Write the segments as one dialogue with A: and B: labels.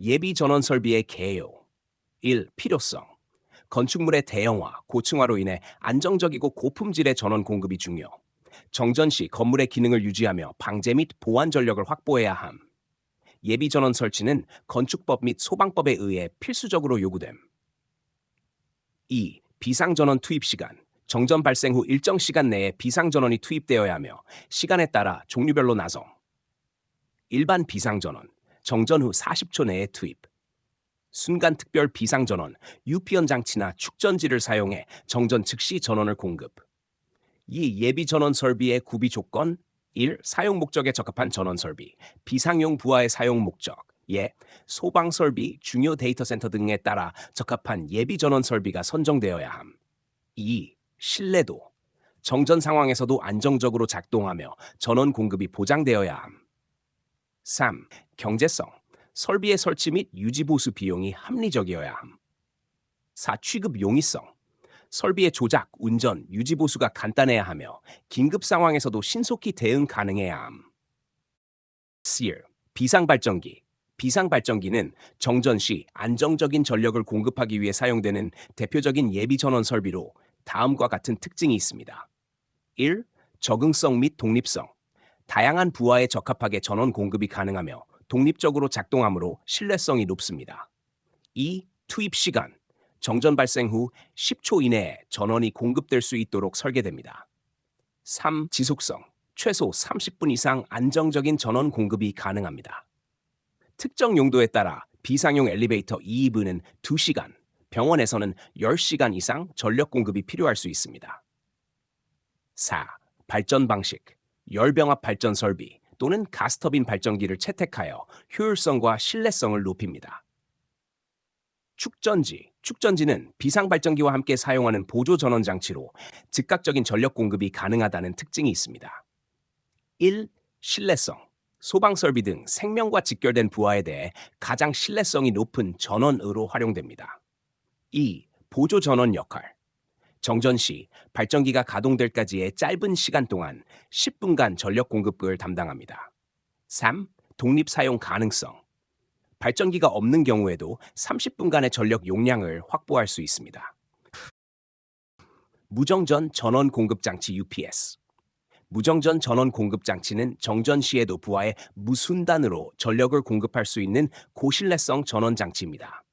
A: 예비 전원 설비의 개요. 1. 필요성. 건축물의 대형화, 고층화로 인해 안정적이고 고품질의 전원 공급이 중요. 정전 시 건물의 기능을 유지하며 방제 및 보안 전력을 확보해야 함. 예비 전원 설치는 건축법 및 소방법에 의해 필수적으로 요구됨. 2. 비상전원 투입 시간. 정전 발생 후 일정 시간 내에 비상전원이 투입되어야 하며 시간에 따라 종류별로 나성. 일반 비상전원. 정전 후 40초 내에 투입. 순간 특별 비상전원, UPN 장치나 축전지를 사용해 정전 즉시 전원을 공급. 이 예비 전원 설비의 구비 조건 1. 사용 목적에 적합한 전원 설비, 비상용 부하의 사용 목적, 예, 소방 설비, 중요 데이터 센터 등에 따라 적합한 예비 전원 설비가 선정되어야 함. 2. 신뢰도. 정전 상황에서도 안정적으로 작동하며 전원 공급이 보장되어야 함. 3. 경제성. 설비의 설치 및 유지 보수 비용이 합리적이어야 함. 4. 취급 용이성. 설비의 조작, 운전, 유지 보수가 간단해야 하며 긴급 상황에서도 신속히 대응 가능해야 함. 4. 비상발전기. 비상발전기는 정전 시 안정적인 전력을 공급하기 위해 사용되는 대표적인 예비 전원 설비로 다음과 같은 특징이 있습니다. 1. 적응성 및 독립성. 다양한 부하에 적합하게 전원 공급이 가능하며 독립적으로 작동하므로 신뢰성이 높습니다. 2. 투입 시간. 정전 발생 후 10초 이내에 전원이 공급될 수 있도록 설계됩니다. 3. 지속성. 최소 30분 이상 안정적인 전원 공급이 가능합니다. 특정 용도에 따라 비상용 엘리베이터 2인분은 2시간, 병원에서는 10시간 이상 전력 공급이 필요할 수 있습니다. 4. 발전 방식. 열병합 발전 설비 또는 가스터빈 발전기를 채택하여 효율성과 신뢰성을 높입니다. 축전지. 축전지는 비상발전기와 함께 사용하는 보조 전원 장치로 즉각적인 전력 공급이 가능하다는 특징이 있습니다. 1. 신뢰성. 소방 설비 등 생명과 직결된 부하에 대해 가장 신뢰성이 높은 전원으로 활용됩니다. 2. 보조 전원 역할. 정전 시 발전기가 가동될 까지의 짧은 시간 동안 10분간 전력 공급을 담당합니다. 3. 독립 사용 가능성. 발전기가 없는 경우에도 30분간의 전력 용량을 확보할 수 있습니다. 무정전 전원 공급 장치 UPS. 무정전 전원 공급 장치는 정전 시에도 부하에 무순단으로 전력을 공급할 수 있는 고신뢰성 전원 장치입니다.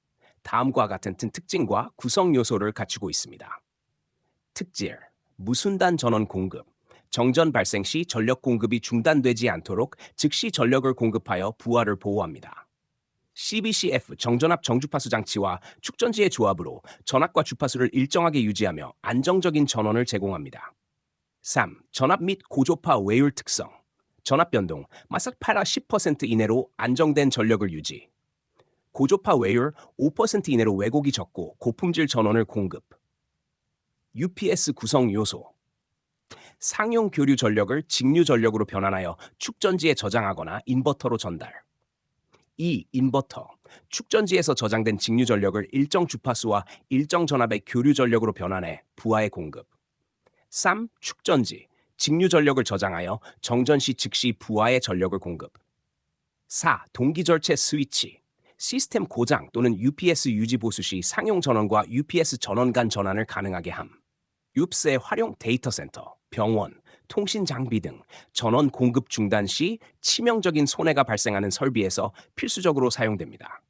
A: 다음과 같은 특징과 구성 요소를 갖추고 있습니다. 특질, 무순단 전원 공급. 정전 발생 시 전력 공급이 중단되지 않도록 즉시 전력을 공급하여 부하를 보호합니다. CBCF 정전압 정주파수 장치와 축전지의 조합으로 전압과 주파수를 일정하게 유지하며 안정적인 전원을 제공합니다. 3. 전압 및 고조파 외율 특성. 전압 변동, 마삭 8하 10% 이내로 안정된 전력을 유지. 고조파 외율 5% 이내로 왜곡이 적고 고품질 전원을 공급. UPS 구성 요소. 상용 교류 전력을 직류 전력으로 변환하여 축전지에 저장하거나 인버터로 전달. 2. 인버터. 축전지에서 저장된 직류 전력을 일정 주파수와 일정 전압의 교류 전력으로 변환해 부하에 공급. 3. 축전지. 직류 전력을 저장하여 정전 시 즉시 부하에 전력을 공급. 4. 동기절체 스위치. 시스템 고장 또는 UPS 유지 보수 시 상용 전원과 UPS 전원 간 전환을 가능하게 함. UPS의 활용 데이터 센터, 병원, 통신 장비 등 전원 공급 중단 시 치명적인 손해가 발생하는 설비에서 필수적으로 사용됩니다.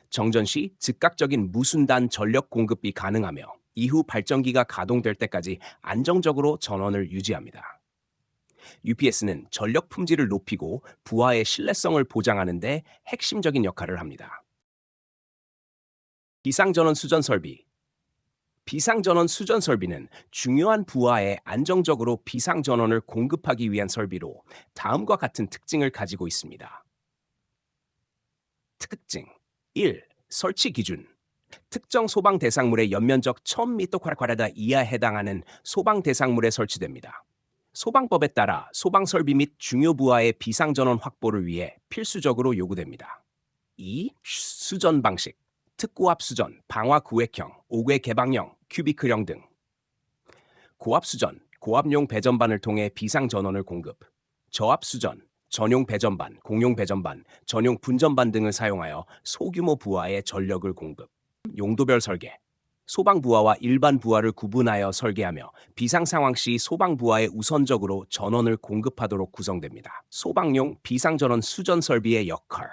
A: 정전 시 즉각적인 무순단 전력 공급이 가능하며 이후 발전기가 가동될 때까지 안정적으로 전원을 유지합니다. UPS는 전력 품질을 높이고 부하의 신뢰성을 보장하는 데 핵심적인 역할을 합니다. 비상전원 수전 설비. 비상전원 수전 설비는 중요한 부하에 안정적으로 비상전원을 공급하기 위한 설비로 다음과 같은 특징을 가지고 있습니다. 특징 1. 설치 기준. 특정 소방 대상물의 연면적 1000m² 이하에 해당하는 소방 대상물에 설치됩니다. 소방법에 따라 소방 설비 및 중요 부하의 비상전원 확보를 위해 필수적으로 요구됩니다. 2. 수전 방식. 특고압 수전, 방화 구획형, 5궤 개방형, 큐비클형 등. 고압 수전, 고압용 배전반을 통해 비상 전원을 공급. 저압 수전, 전용 배전반, 공용 배전반, 전용 분전반 등을 사용하여 소규모 부하에 전력을 공급. 용도별 설계. 소방 부하와 일반 부하를 구분하여 설계하며 비상 상황 시 소방 부하에 우선적으로 전원을 공급하도록 구성됩니다. 소방용 비상 전원 수전 설비의 역할.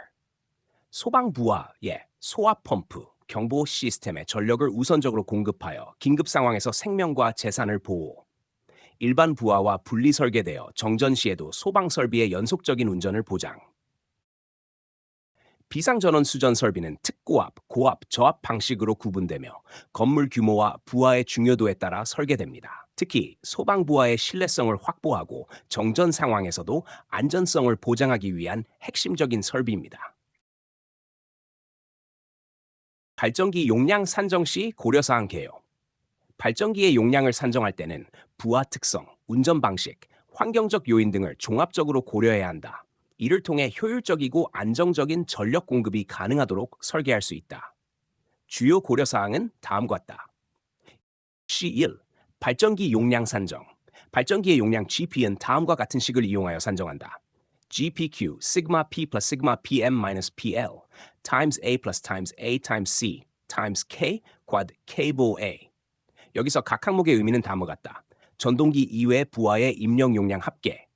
A: 소방 부하의 소화 펌프, 경보 시스템에 전력을 우선적으로 공급하여 긴급 상황에서 생명과 재산을 보호. 일반 부하와 분리 설계되어 정전 시에도 소방 설비의 연속적인 운전을 보장. 비상전원 수전 설비는 특고압, 고압, 저압 방식으로 구분되며 건물 규모와 부하의 중요도에 따라 설계됩니다. 특히 소방 부하의 신뢰성을 확보하고 정전 상황에서도 안전성을 보장하기 위한 핵심적인 설비입니다. 발전기 용량 산정 시 고려사항 개요. 발전기의 용량을 산정할 때는 부하 특성, 운전 방식, 환경적 요인 등을 종합적으로 고려해야 한다. 이를 통해 효율적이고 안정적인 전력 공급이 가능하도록 설계할 수 있다. 주요 고려사항은 다음과 같다. C1. 발전기 용량 산정. 발전기의 용량 GP는 다음과 같은 식을 이용하여 산정한다. GPQ, sigma P plus sigma PM minus PL, times A plus times A times C, times K, quad K보 A. 여기서 각 항목의 의미는 다음과 같다. 전동기 이외 부하의 입력 용량 합계,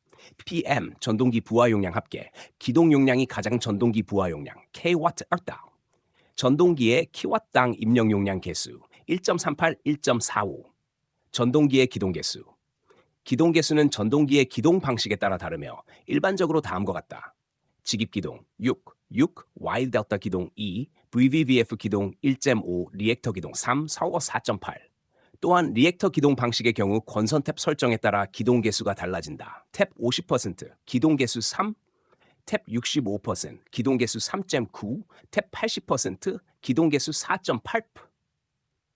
A: PM 전동기 부하 용량 합계, 기동 용량이 가장 전동기 부하 용량, kW/당. 전동기의 kW당 입력 용량 개수 1.38, 1.45. 전동기의 기동 개수. 기동 개수는 전동기의 기동 방식에 따라 다르며 일반적으로 다음과 같다. 직입 기동 6, Y 델타 기동 2, VVVF 기동 1.5, 리액터 기동 3, 서버 4.8. 또한 리액터 기동 방식의 경우 권선 탭 설정에 따라 기동 개수가 달라진다. 탭 50%, 기동 개수 3, 탭 65%, 기동 개수 3.9, 탭 80%, 기동 개수 4.8.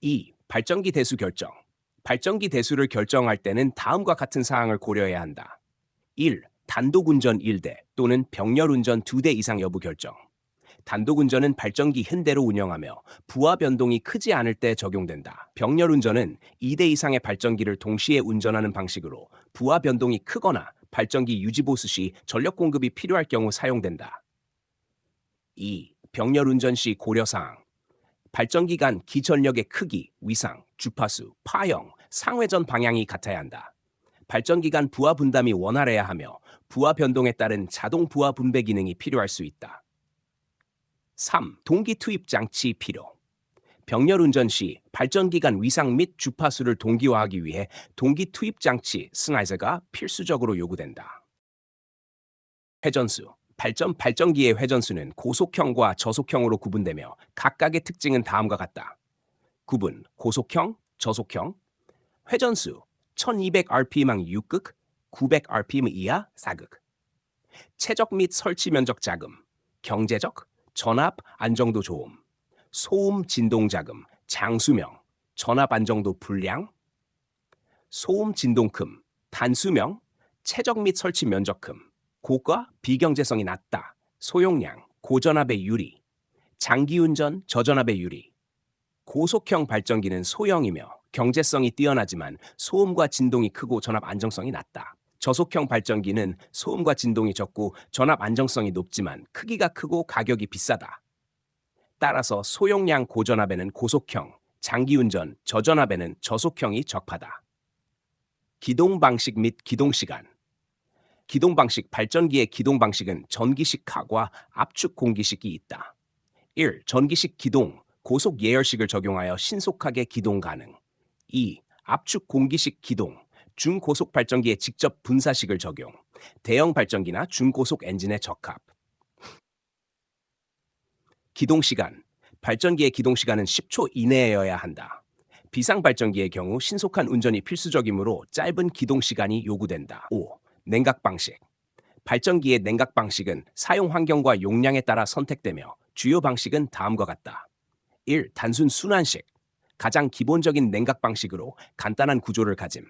A: 2. 발전기 대수 결정. 발전기 대수를 결정할 때는 다음과 같은 사항을 고려해야 한다. 1. 단독운전 1대 또는 병렬운전 2대 이상 여부 결정. 단독운전은 발전기 현대로 운영하며 부하 변동이 크지 않을 때 적용된다. 병렬운전은 2대 이상의 발전기를 동시에 운전하는 방식으로 부하 변동이 크거나 발전기 유지보수 시 전력 공급이 필요할 경우 사용된다. 2. 병렬운전 시 고려사항. 발전기 간 기전력의 크기, 위상, 주파수, 파형, 상회전 방향이 같아야 한다. 발전기 간 부하 분담이 원활해야 하며 부하 변동에 따른 자동 부하 분배 기능이 필요할 수 있다. 3. 동기 투입 장치 필요. 병렬 운전 시 발전기 간 위상 및 주파수를 동기화하기 위해 동기 투입 장치 스나이저가 필수적으로 요구된다. 회전수. 발전기의 회전수는 고속형과 저속형으로 구분되며 각각의 특징은 다음과 같다. 구분, 고속형, 저속형. 회전수, 1200rpm항 6극, 900rpm 이하 4극. 최적 및 설치 면적 자금, 경제적, 전압 안정도 좋음, 소음 진동 자금, 장수명, 전압 안정도 불량, 소음 진동 큼, 단수명, 최적 및 설치 면적 큼, 고가 비경제성이 낮다, 소용량, 고전압의 유리, 장기운전 저전압의 유리. 고속형 발전기는 소형이며 경제성이 뛰어나지만 소음과 진동이 크고 전압 안정성이 낮다. 저속형 발전기는 소음과 진동이 적고 전압 안정성이 높지만 크기가 크고 가격이 비싸다. 따라서 소용량 고전압에는 고속형, 장기운전 저전압에는 저속형이 적합하다. 기동 방식 및 기동 시간. 기동 방식 발전기의 기동 방식은 전기식하과 압축 공기식이 있다. 1. 전기식 기동, 고속 예열식을 적용하여 신속하게 기동 가능. 2. 압축 공기식 기동, 중고속 발전기에 직접 분사식을 적용. 대형 발전기나 중고속 엔진에 적합. 기동 시간. 발전기의 기동 시간은 10초 이내여야 한다. 비상 발전기의 경우 신속한 운전이 필수적이므로 짧은 기동 시간이 요구된다. 5. 냉각 방식. 발전기의 냉각 방식은 사용 환경과 용량에 따라 선택되며 주요 방식은 다음과 같다. 1. 단순 순환식. 가장 기본적인 냉각 방식으로 간단한 구조를 가짐.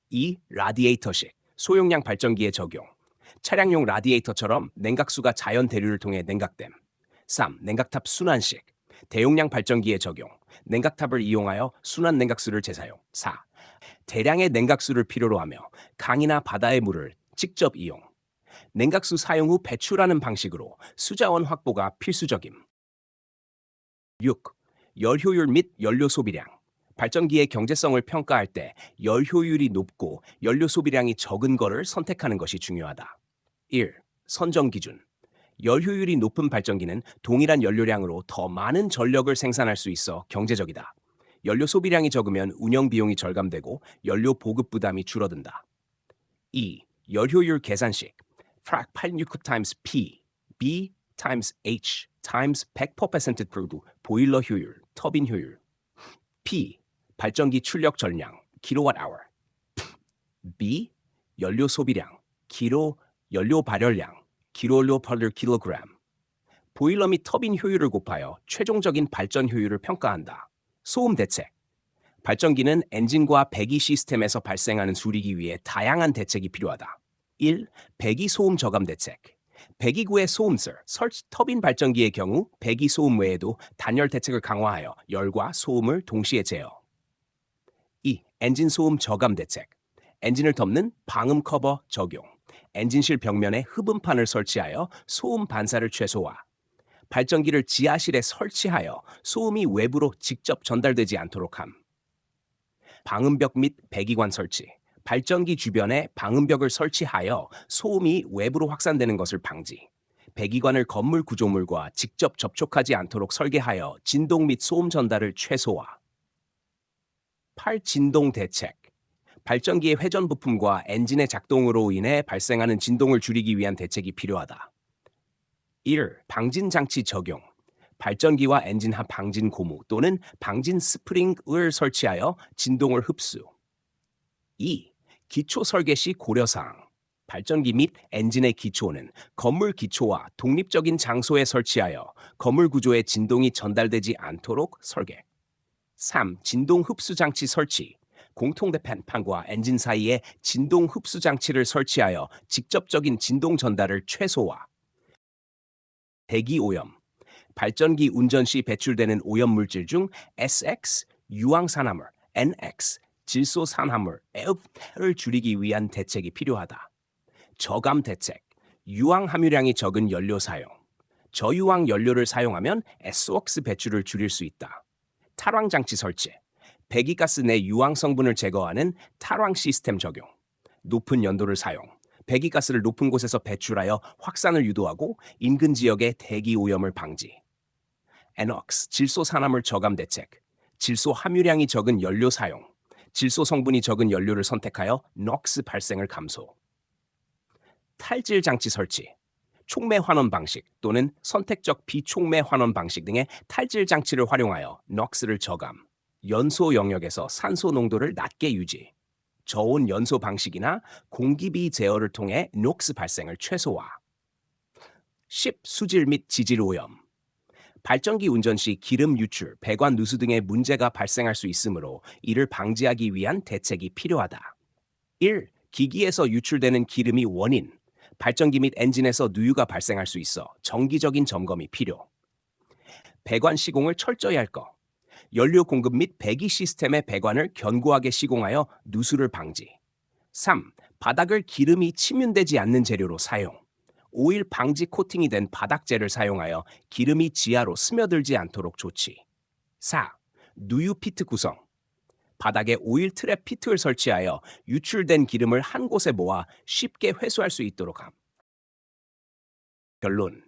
A: 2. 라디에이터식. 소용량 발전기에 적용. 차량용 라디에이터처럼 냉각수가 자연 대류를 통해 냉각됨. 3. 냉각탑 순환식. 대용량 발전기에 적용. 냉각탑을 이용하여 순환 냉각수를 재사용. 4. 대량의 냉각수를 필요로 하며 강이나 바다의 물을 직접 이용. 냉각수 사용 후 배출하는 방식으로 수자원 확보가 필수적임. 6. 열 효율 및 연료 소비량. 발전기의 경제성을 평가할 때 열 효율이 높고 연료 소비량이 적은 거를 선택하는 것이 중요하다. 1. 선정 기준. 열 효율이 높은 발전기는 동일한 연료량으로 더 많은 전력을 생산할 수 있어 경제적이다. 연료 소비량이 적으면 운영 비용이 절감되고 연료 보급 부담이 줄어든다. 2. 열 효율 계산식. Frac 86 times P, B times H times 100% 프로두 보일러 효율, 터빈 효율. P. 발전기 출력 전량, kWh. B. 연료 소비량, 연료 발열량, kJ/kg. 보일러 및 터빈 효율을 곱하여 최종적인 발전 효율을 평가한다. 소음 대책. 발전기는 엔진과 배기 시스템에서 발생하는 줄이기 위해 다양한 대책이 필요하다. 1. 배기 소음 저감 대책. 배기구의 소음슬, 터빈 발전기의 경우 배기 소음 외에도 단열 대책을 강화하여 열과 소음을 동시에 제어. 2. 엔진 소음 저감 대책. 엔진을 덮는 방음 커버 적용. 엔진실 벽면에 흡음판을 설치하여 소음 반사를 최소화. 발전기를 지하실에 설치하여 소음이 외부로 직접 전달되지 않도록 함. 방음벽 및 배기관 설치. 발전기 주변에 방음벽을 설치하여 소음이 외부로 확산되는 것을 방지. 배기관을 건물 구조물과 직접 접촉하지 않도록 설계하여 진동 및 소음 전달을 최소화. 8. 진동 대책. 발전기의 회전 부품과 엔진의 작동으로 인해 발생하는 진동을 줄이기 위한 대책이 필요하다. 1. 방진 장치 적용. 발전기와 엔진 합 방진 고무 또는 방진 스프링을 설치하여 진동을 흡수. 2. 기초 설계 시 고려사항. 발전기 및 엔진의 기초는 건물 기초와 독립적인 장소에 설치하여 건물 구조에 진동이 전달되지 않도록 설계. 3. 진동 흡수 장치 설치. 공통대판판과 엔진 사이에 진동 흡수 장치를 설치하여 직접적인 진동 전달을 최소화. 대기 오염. 발전기 운전 시 배출되는 오염 물질 중 SX, 유황산화물, NX, 질소산화물, 을 줄이기 위한 대책이 필요하다. 저감 대책. 유황 함유량이 적은 연료 사용. 저유황 연료를 사용하면 SOx 배출을 줄일 수 있다. 탈황 장치 설치. 배기가스 내 유황 성분을 제거하는 탈황 시스템 적용. 높은 연도를 사용. 배기가스를 높은 곳에서 배출하여 확산을 유도하고 인근 지역의 대기 오염을 방지. NOx, 질소산화물 저감 대책. 질소 함유량이 적은 연료 사용. 질소 성분이 적은 연료를 선택하여 NOx 발생을 감소. 탈질 장치 설치. 촉매 환원 방식 또는 선택적 비촉매 환원 방식 등의 탈질 장치를 활용하여 NOx를 저감. 연소 영역에서 산소 농도를 낮게 유지. 저온 연소 방식이나 공기비 제어를 통해 NOx 발생을 최소화. 10. 수질 및 지질 오염. 발전기 운전 시 기름 유출, 배관 누수 등의 문제가 발생할 수 있으므로 이를 방지하기 위한 대책이 필요하다. 1. 기기에서 유출되는 기름이 원인. 발전기 및 엔진에서 누유가 발생할 수 있어 정기적인 점검이 필요. 배관 시공을 철저히 할 것. 연료 공급 및 배기 시스템의 배관을 견고하게 시공하여 누수를 방지. 3. 바닥을 기름이 침윤되지 않는 재료로 사용. 오일 방지 코팅이 된 바닥재를 사용하여 기름이 지하로 스며들지 않도록 조치. 4. 누유 피트 구성. 바닥에 오일 트랩 피트를 설치하여 유출된 기름을 한 곳에 모아 쉽게 회수할 수 있도록 함. 결론.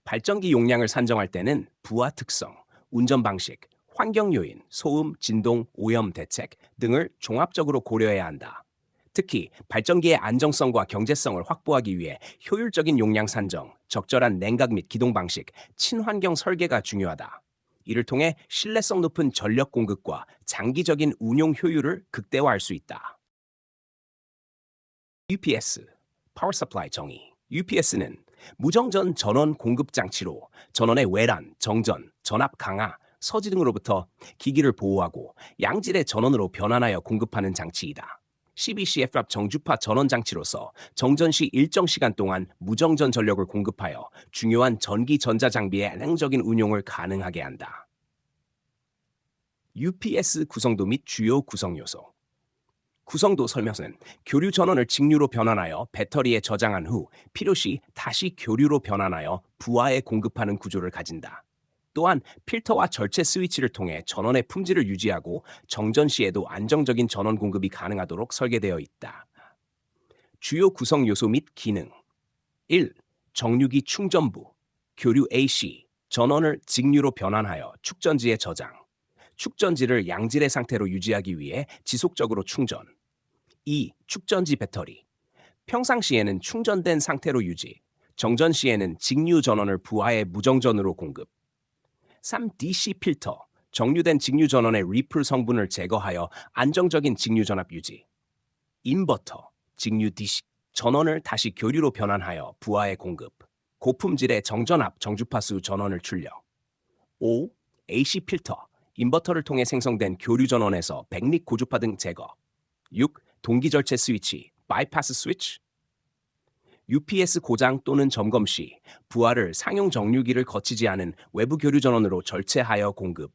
A: 발전기 용량을 산정할 때는 부하 특성, 운전 방식, 환경 요인, 소음, 진동, 오염 대책 등을 종합적으로 고려해야 한다. 특히 발전기의 안정성과 경제성을 확보하기 위해 효율적인 용량 산정, 적절한 냉각 및 기동 방식, 친환경 설계가 중요하다. 이를 통해 신뢰성 높은 전력 공급과 장기적인 운용 효율을 극대화할 수 있다. UPS, Power Supply 정의. UPS는 무정전 전원 공급 장치로 전원의 외란, 정전, 전압 강하, 서지 등으로부터 기기를 보호하고 양질의 전원으로 변환하여 공급하는 장치이다. CBCF 정주파 전원 장치로서 정전 시 일정 시간 동안 무정전 전력을 공급하여 중요한 전기 전자 장비의 안정적인 운용을 가능하게 한다. UPS 구성도 및 주요 구성 요소. 구성도 설명서는 교류 전원을 직류로 변환하여 배터리에 저장한 후 필요시 다시 교류로 변환하여 부하에 공급하는 구조를 가진다. 또한 필터와 절제 스위치를 통해 전원의 품질을 유지하고 정전 시에도 안정적인 전원 공급이 가능하도록 설계되어 있다. 주요 구성 요소 및 기능 1. 정류기 충전부 교류 AC 전원을 직류로 변환하여 축전지에 저장 축전지를 양질의 상태로 유지하기 위해 지속적으로 충전 2. 축전지 배터리 평상시에는 충전된 상태로 유지 정전 시에는 직류 전원을 부하에 무정전으로 공급 3. DC 필터 정류된 직류 전원의 리플 성분을 제거하여 안정적인 직류 전압 유지 인버터 직류 DC 전원을 다시 교류로 변환하여 부하에 공급 고품질의 정전압 정주파수 전원을 출력 5. AC 필터 인버터를 통해 생성된 교류 전원에서 백릭 고주파 등 제거 6. 동기절제 스위치 바이파스 스위치 UPS 고장 또는 점검 시 부하를 상용 정류기를 거치지 않은 외부 교류 전원으로 절제하여 공급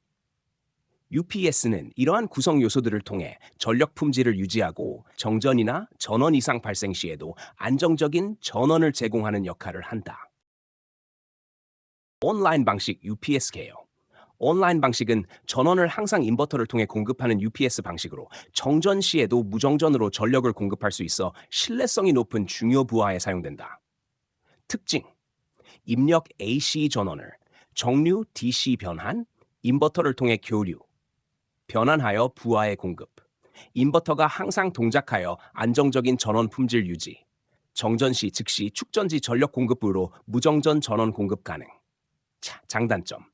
A: UPS는 이러한 구성 요소들을 통해 전력 품질을 유지하고 정전이나 전원 이상 발생 시에도 안정적인 전원을 제공하는 역할을 한다. 온라인 방식 UPS 개요. 온라인 방식은 전원을 항상 인버터를 통해 공급하는 UPS 방식으로 정전 시에도 무정전으로 전력을 공급할 수 있어 신뢰성이 높은 중요 부하에 사용된다. 특징: 입력 AC 전원을 정류 DC 변환, 인버터를 통해 교류, 변환하여 부하에 공급, 인버터가 항상 동작하여 안정적인 전원 품질 유지, 정전 시 즉시 축전지 전력 공급으로 무정전 전원 공급 가능. 장단점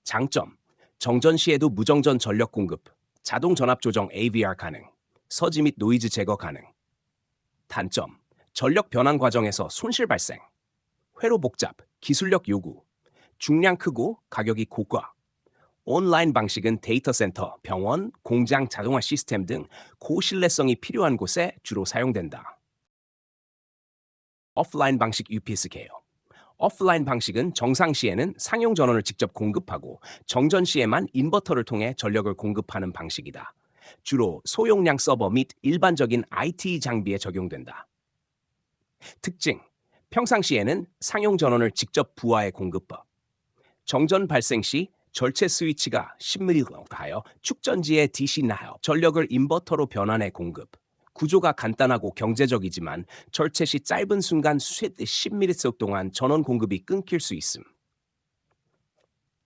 A: 장점, 정전 시에도 무정전 전력 공급, 자동 전압 조정 AVR 가능, 서지 및 노이즈 제거 가능. 단점, 전력 변환 과정에서 손실 발생, 회로 복잡, 기술력 요구, 중량 크고 가격이 고가. 온라인 방식은 데이터 센터, 병원, 공장 자동화 시스템 등 고신뢰성이 필요한 곳에 주로 사용된다. 오프라인 방식 UPS 개요. 오프라인 방식은 정상 시에는 상용 전원을 직접 공급하고 정전 시에만 인버터를 통해 전력을 공급하는 방식이다. 주로 소용량 서버 및 일반적인 IT 장비에 적용된다. 특징: 평상시에는 상용 전원을 직접 부하에 공급법. 정전 발생 시 절제 스위치가 10mm로 하여 축전지에 DC 나여 전력을 인버터로 변환해 공급. 구조가 간단하고 경제적이지만 절제 시 짧은 순간 10ms 동안 전원 공급이 끊길 수 있음.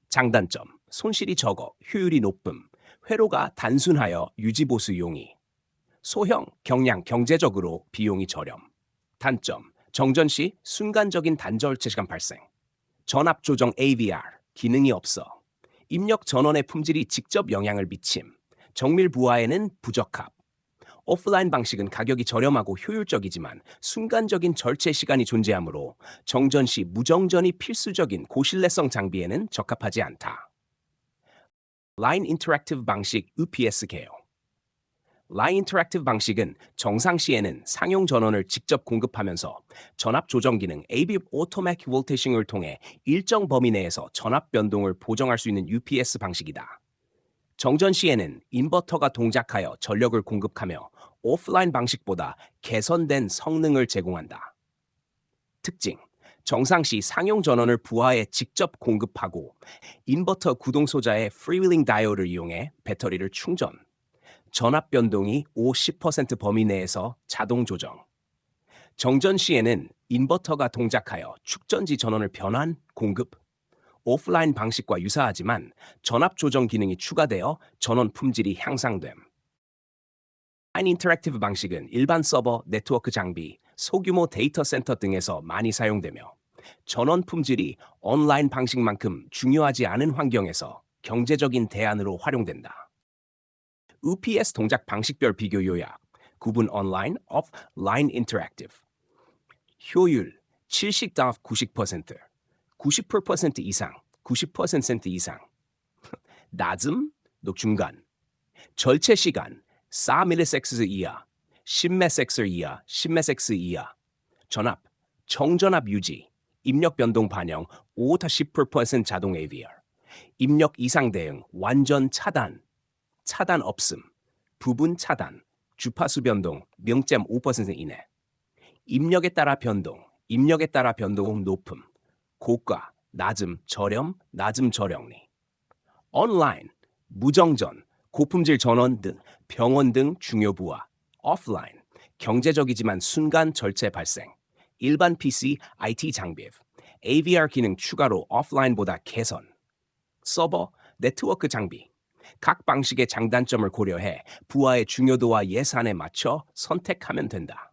A: 장단점, 손실이 적어 효율이 높음, 회로가 단순하여 유지보수 용이, 소형, 경량, 경제적으로 비용이 저렴. 단점, 정전 시 순간적인 단절체 시간 발생, 전압 조정 AVR, 기능이 없어, 입력 전원의 품질이 직접 영향을 미침, 정밀 부하에는 부적합. 오프라인 방식은 가격이 저렴하고 효율적이지만 순간적인 절제 시간이 존재하므로 정전 시 무정전이 필수적인 고신뢰성 장비에는 적합하지 않다. 라인 인터랙티브 방식 UPS 개요. 라인 인터랙티브 방식은 정상 시에는 상용 전원을 직접 공급하면서 전압 조정 기능 AV 오토매틱 볼테이싱을 통해 일정 범위 내에서 전압 변동을 보정할 수 있는 UPS 방식이다. 정전 시에는 인버터가 동작하여 전력을 공급하며 오프라인 방식보다 개선된 성능을 제공한다. 특징: 정상 시 상용 전원을 부하에 직접 공급하고 인버터 구동 소자의 프리윌링 다이오드를 이용해 배터리를 충전. 전압 변동이 50% 범위 내에서 자동 조정. 정전 시에는 인버터가 동작하여 축전지 전원을 변환, 공급. 오프라인 방식과 유사하지만 전압 조정 기능이 추가되어 전원 품질이 향상됨. 라인 인터랙티브 방식은 일반 서버, 네트워크 장비, 소규모 데이터 센터 등에서 많이 사용되며 전원 품질이 온라인 방식만큼 중요하지 않은 환경에서 경제적인 대안으로 활용된다. UPS 동작 방식별 비교 요약, 구분 온라인, 오프라인 인터랙티브. 효율 70-90%, 90% 이상, 90% 이상. 낮음, 중간. 절제 시간 4ms 이하, 10ms 이하, 10ms 이하. 전압, 정전압 유지, 입력 변동 반영 5-10% 자동 AVR. 입력 이상 대응 완전 차단, 차단 없음, 부분 차단, 주파수 변동 0.5% 이내. 입력에 따라 변동, 입력에 따라 변동 높음, 고가, 낮음, 저렴, 낮음, 저렴리. 온라인, 무정전, 고품질 전원 등 병원 등 중요 부하. 오프라인, 경제적이지만 순간 절제 발생. 일반 PC, IT 장비. AVR 기능 추가로 오프라인보다 개선. 서버, 네트워크 장비. 각 방식의 장단점을 고려해 부하의 중요도와 예산에 맞춰 선택하면 된다.